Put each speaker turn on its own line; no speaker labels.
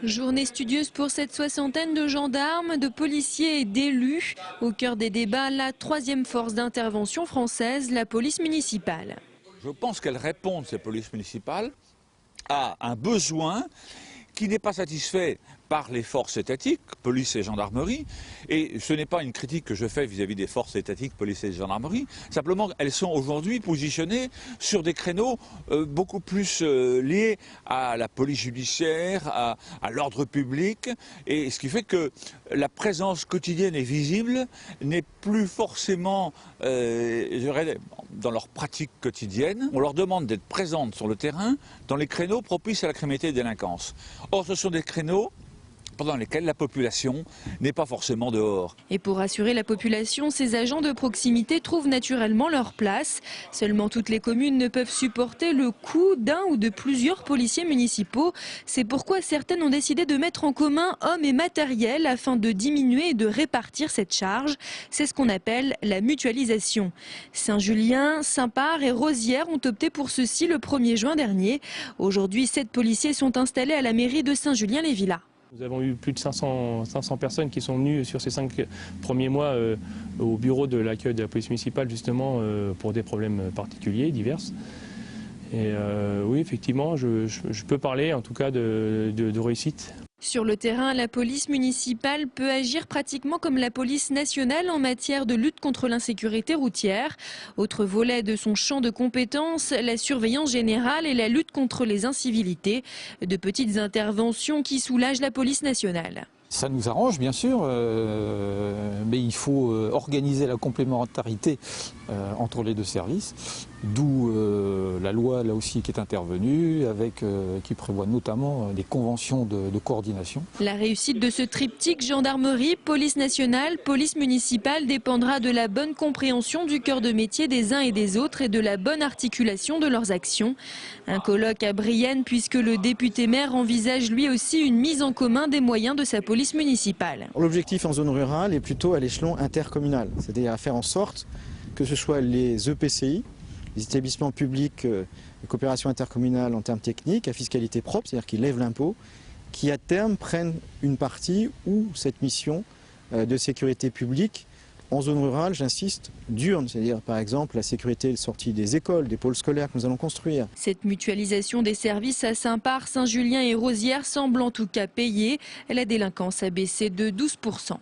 Journée studieuse pour cette soixantaine de gendarmes, de policiers et d'élus. Au cœur des débats, la troisième force d'intervention française, la police municipale.
Je pense qu'elle répond, ces polices municipales, à un besoin qui n'est pas satisfait par les forces étatiques, police et gendarmerie. Et ce n'est pas une critique que je fais vis-à-vis des forces étatiques, police et gendarmerie. Simplement, elles sont aujourd'hui positionnées sur des créneaux beaucoup plus liés à la police judiciaire, à l'ordre public. Et ce qui fait que la présence quotidienne et visible n'est plus forcément, dans leur pratique quotidienne. On leur demande d'être présentes sur le terrain dans les créneaux propices à la criminalité et à la délinquance. Or, ce sont des créneaux pendant lesquels la population n'est pas forcément dehors.
Et pour rassurer la population, ces agents de proximité trouvent naturellement leur place. Seulement toutes les communes ne peuvent supporter le coût d'un ou de plusieurs policiers municipaux. C'est pourquoi certaines ont décidé de mettre en commun hommes et matériel afin de diminuer et de répartir cette charge. C'est ce qu'on appelle la mutualisation. Saint-Julien, Saint-Part et Rosières ont opté pour ceci le 1er juin dernier. Aujourd'hui, 7 policiers sont installés à la mairie de Saint-Julien-les-Villas.
Nous avons eu plus de 500 personnes qui sont venues sur ces 5 premiers mois au bureau de l'accueil de la police municipale justement pour des problèmes particuliers, divers. Et oui, effectivement, je peux parler en tout cas de réussite.
Sur le terrain, la police municipale peut agir pratiquement comme la police nationale en matière de lutte contre l'insécurité routière. Autre volet de son champ de compétences, la surveillance générale et la lutte contre les incivilités. De petites interventions qui soulagent la police nationale.
Ça nous arrange bien sûr, mais il faut organiser la complémentarité entre les deux services, d'où la loi là aussi qui est intervenue, qui prévoit notamment des conventions de coordination.
La réussite de ce triptyque gendarmerie, police nationale, police municipale dépendra de la bonne compréhension du cœur de métier des uns et des autres et de la bonne articulation de leurs actions. Un colloque à Brienne puisque le député maire envisage lui aussi une mise en commun des moyens de sa police municipale.
L'objectif en zone rurale est plutôt à l'échelon intercommunal, c'est-à-dire à faire en sorte que ce soit les EPCI, les établissements publics de coopération intercommunale en termes techniques, à fiscalité propre, c'est-à-dire qui lèvent l'impôt, qui à terme prennent une partie ou cette mission de sécurité publique en zone rurale, j'insiste, diurne, c'est-à-dire par exemple la sécurité de sortie des écoles, des pôles scolaires que nous allons construire.
Cette mutualisation des services à Saint-Part, Saint-Julien et Rosières semble en tout cas payer. La délinquance a baissé de 12%.